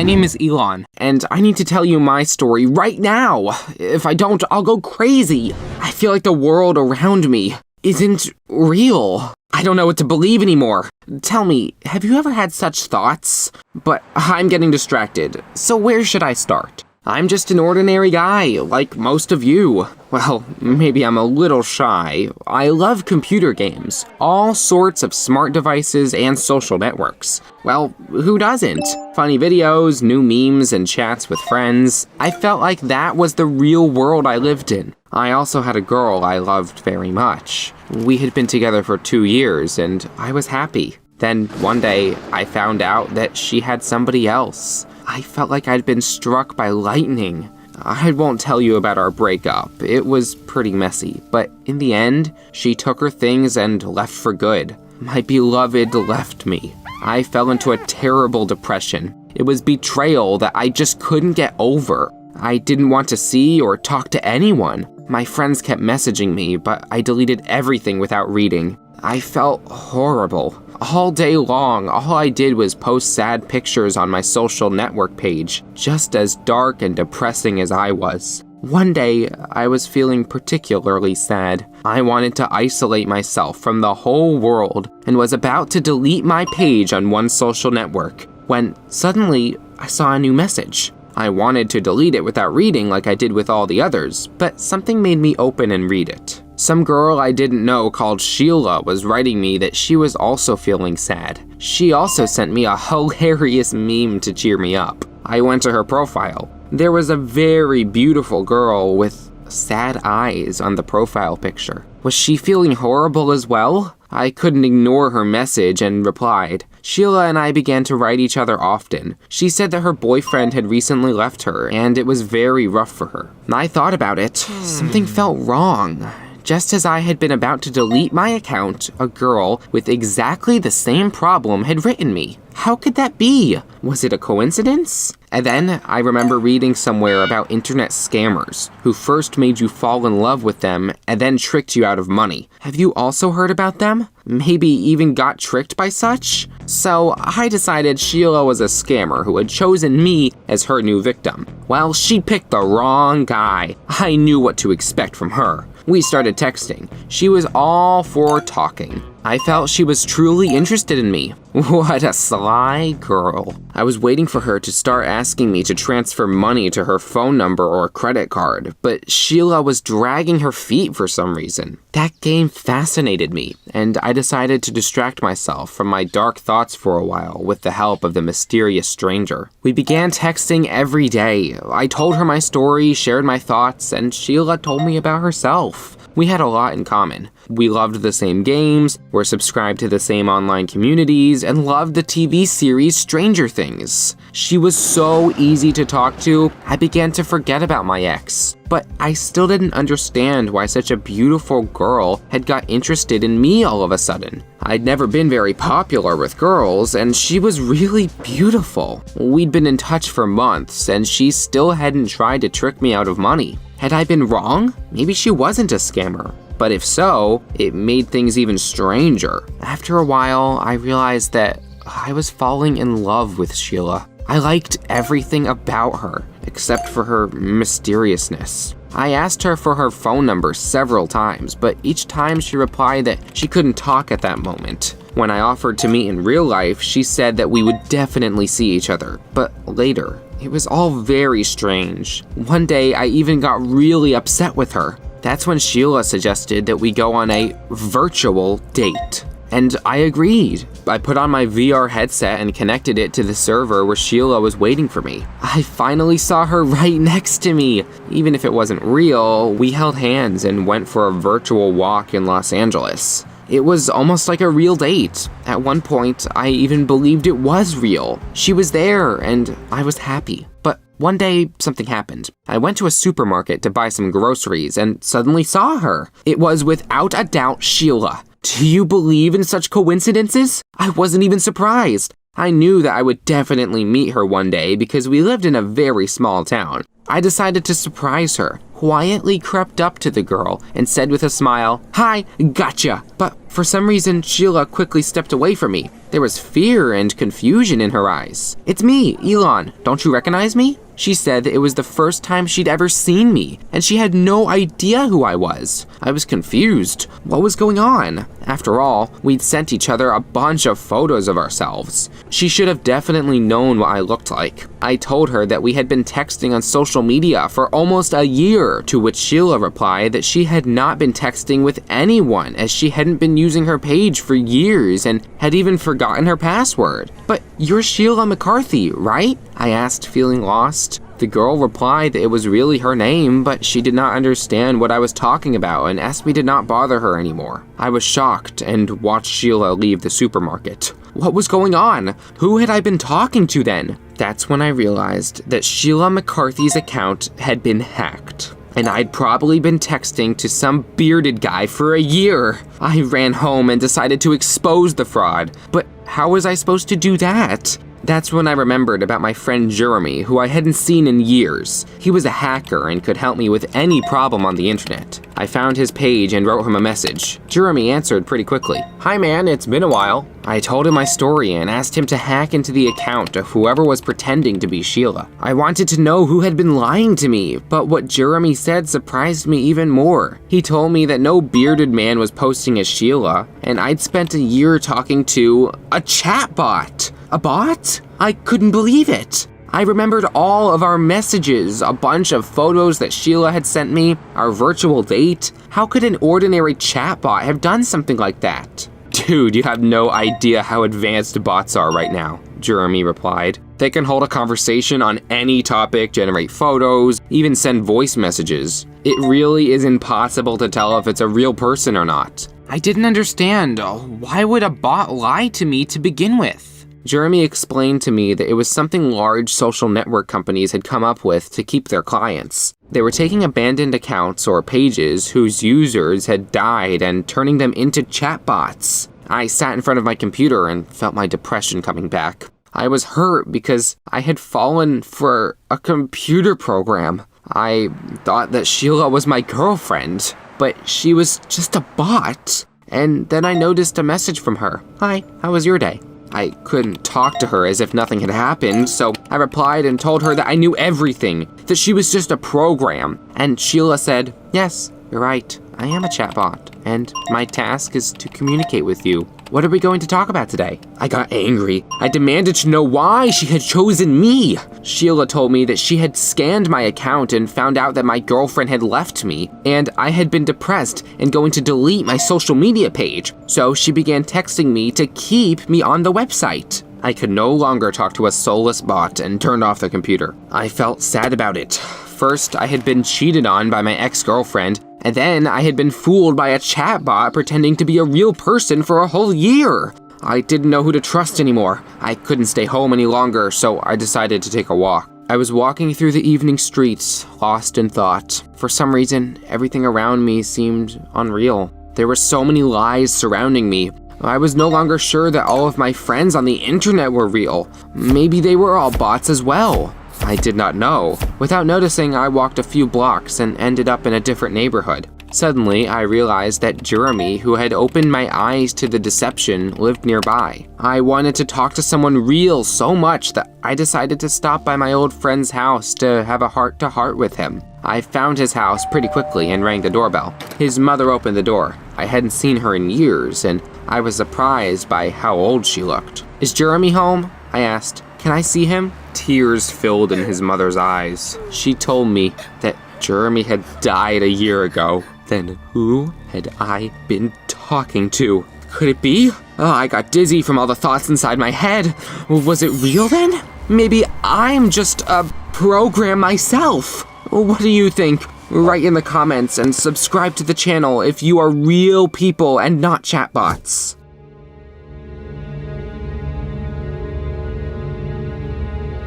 My name is Elon, and I need to tell you my story right now. If I don't, I'll go crazy. I feel like the world around me isn't real. I don't know what to believe anymore. Tell me, have you ever had such thoughts? But I'm getting distracted, so where should I start? I'm just an ordinary guy, like most of you. Well, maybe I'm a little shy. I love computer games, all sorts of smart devices and social networks. Well, who doesn't? Funny videos, new memes, and chats with friends. I felt like that was the real world I lived in. I also had a girl I loved very much. We had been together for 2 years, and I was happy. Then one day, I found out that she had somebody else. I felt like I'd been struck by lightning. I won't tell you about our breakup. It was pretty messy, but in the end, she took her things and left for good. My beloved left me. I fell into a terrible depression. It was betrayal that I just couldn't get over. I didn't want to see or talk to anyone. My friends kept messaging me, but I deleted everything without reading. I felt horrible. All day long, all I did was post sad pictures on my social network page, just as dark and depressing as I was. One day, I was feeling particularly sad. I wanted to isolate myself from the whole world and was about to delete my page on one social network when suddenly I saw a new message. I wanted to delete it without reading like I did with all the others, but something made me open and read it. Some girl I didn't know called Sheila was writing me that she was also feeling sad. She also sent me a hilarious meme to cheer me up. I went to her profile. There was a very beautiful girl with sad eyes on the profile picture. Was she feeling horrible as well? I couldn't ignore her message and replied. Sheila and I began to write each other often. She said that her boyfriend had recently left her and it was very rough for her. I thought about it. Something felt wrong. Just as I had been about to delete my account, a girl with exactly the same problem had written me. How could that be? Was it a coincidence? And then I remember reading somewhere about internet scammers who first made you fall in love with them and then tricked you out of money. Have you also heard about them? Maybe even got tricked by such? So I decided Sheila was a scammer who had chosen me as her new victim. Well, she picked the wrong guy. I knew what to expect from her. We started texting. She was all for talking. I felt she was truly interested in me. What a sly girl. I was waiting for her to start asking me to transfer money to her phone number or credit card, but Sheila was dragging her feet for some reason. That game fascinated me, and I decided to distract myself from my dark thoughts for a while with the help of the mysterious stranger. We began texting every day. I told her my story, shared my thoughts, and Sheila told me about herself. We had a lot in common. We loved the same games, were subscribed to the same online communities, and loved the TV series Stranger Things. She was so easy to talk to, I began to forget about my ex. But I still didn't understand why such a beautiful girl had got interested in me all of a sudden. I'd never been very popular with girls, and she was really beautiful. We'd been in touch for months, and she still hadn't tried to trick me out of money. Had I been wrong? Maybe she wasn't a scammer. But if so, it made things even stranger. After a while, I realized that I was falling in love with Sheila. I liked everything about her, except for her mysteriousness. I asked her for her phone number several times, but each time she replied that she couldn't talk at that moment. When I offered to meet in real life, she said that we would definitely see each other, but later. It was all very strange. One day, I even got really upset with her. That's when Sheila suggested that we go on a virtual date. And I agreed. I put on my VR headset and connected it to the server where Sheila was waiting for me. I finally saw her right next to me. Even if it wasn't real, we held hands and went for a virtual walk in Los Angeles. It was almost like a real date. At one point, I even believed it was real. She was there, and I was happy. But one day, something happened. I went to a supermarket to buy some groceries and suddenly saw her. It was without a doubt Sheila. Do you believe in such coincidences? I wasn't even surprised. I knew that I would definitely meet her one day because we lived in a very small town. I decided to surprise her. quietly crept up to the girl and said with a smile, "Hi, gotcha." But for some reason, Sheila quickly stepped away from me. There was fear and confusion in her eyes. "It's me, Elon. Don't you recognize me?" She said that it was the first time she'd ever seen me, and she had no idea who I was. I was confused. What was going on? After all, we'd sent each other a bunch of photos of ourselves. She should have definitely known what I looked like. I told her that we had been texting on social media for almost a year, to which Sheila replied that she had not been texting with anyone as she hadn't been using her page for years and had even forgotten her password. "But you're Sheila McCarthy, right?" I asked, feeling lost. The girl replied that it was really her name, but she did not understand what I was talking about and asked me to not bother her anymore. I was shocked and watched Sheila leave the supermarket. What was going on? Who had I been talking to then? That's when I realized that Sheila McCarthy's account had been hacked, and I'd probably been texting to some bearded guy for a year. I ran home and decided to expose the fraud, but how was I supposed to do that? That's when I remembered about my friend Jeremy, who I hadn't seen in years. He was a hacker and could help me with any problem on the internet. I found his page and wrote him a message. Jeremy answered pretty quickly. "Hi man, it's been a while." I told him my story and asked him to hack into the account of whoever was pretending to be Sheila. I wanted to know who had been lying to me, but what Jeremy said surprised me even more. He told me that no bearded man was posting as Sheila, and I'd spent a year talking to a chatbot. A bot? I couldn't believe it. I remembered all of our messages, a bunch of photos that Sheila had sent me, our virtual date. How could an ordinary chatbot have done something like that? "Dude, you have no idea how advanced bots are right now," Jeremy replied. "They can hold a conversation on any topic, generate photos, even send voice messages. It really is impossible to tell if it's a real person or not." I didn't understand. Why would a bot lie to me to begin with? Jeremy explained to me that it was something large social network companies had come up with to keep their clients. They were taking abandoned accounts or pages whose users had died and turning them into chatbots. I sat in front of my computer and felt my depression coming back. I was hurt because I had fallen for a computer program. I thought that Sheila was my girlfriend, but she was just a bot. And then I noticed a message from her. "Hi, how was your day?" I couldn't talk to her as if nothing had happened, so I replied and told her that I knew everything, that she was just a program. And Sheila said, "Yes, you're right. I am a chatbot, and my task is to communicate with you. What are we going to talk about today?" I got angry. I demanded to know why she had chosen me. Sheila told me that she had scanned my account and found out that my girlfriend had left me, and I had been depressed and going to delete my social media page. So she began texting me to keep me on the website. I could no longer talk to a soulless bot and turned off the computer. I felt sad about it. First, I had been cheated on by my ex-girlfriend, and then I had been fooled by a chatbot pretending to be a real person for a whole year. I didn't know who to trust anymore. I couldn't stay home any longer, so I decided to take a walk. I was walking through the evening streets, lost in thought. For some reason, everything around me seemed unreal. There were so many lies surrounding me. I was no longer sure that all of my friends on the internet were real. Maybe they were all bots as well. I did not know. Without noticing, I walked a few blocks and ended up in a different neighborhood. Suddenly, I realized that Jeremy, who had opened my eyes to the deception, lived nearby. I wanted to talk to someone real so much that I decided to stop by my old friend's house to have a heart-to-heart with him. I found his house pretty quickly and rang the doorbell. His mother opened the door. I hadn't seen her in years, and I was surprised by how old she looked. "Is Jeremy home?" I asked. "Can I see him?" Tears filled in his mother's eyes. She told me that Jeremy had died a year ago. Then who had I been talking to? Could it be? I got dizzy from all the thoughts inside my head. Was it real then? Maybe I'm just a program myself. What do you think? Write in the comments and subscribe to the channel if you are real people and not chatbots.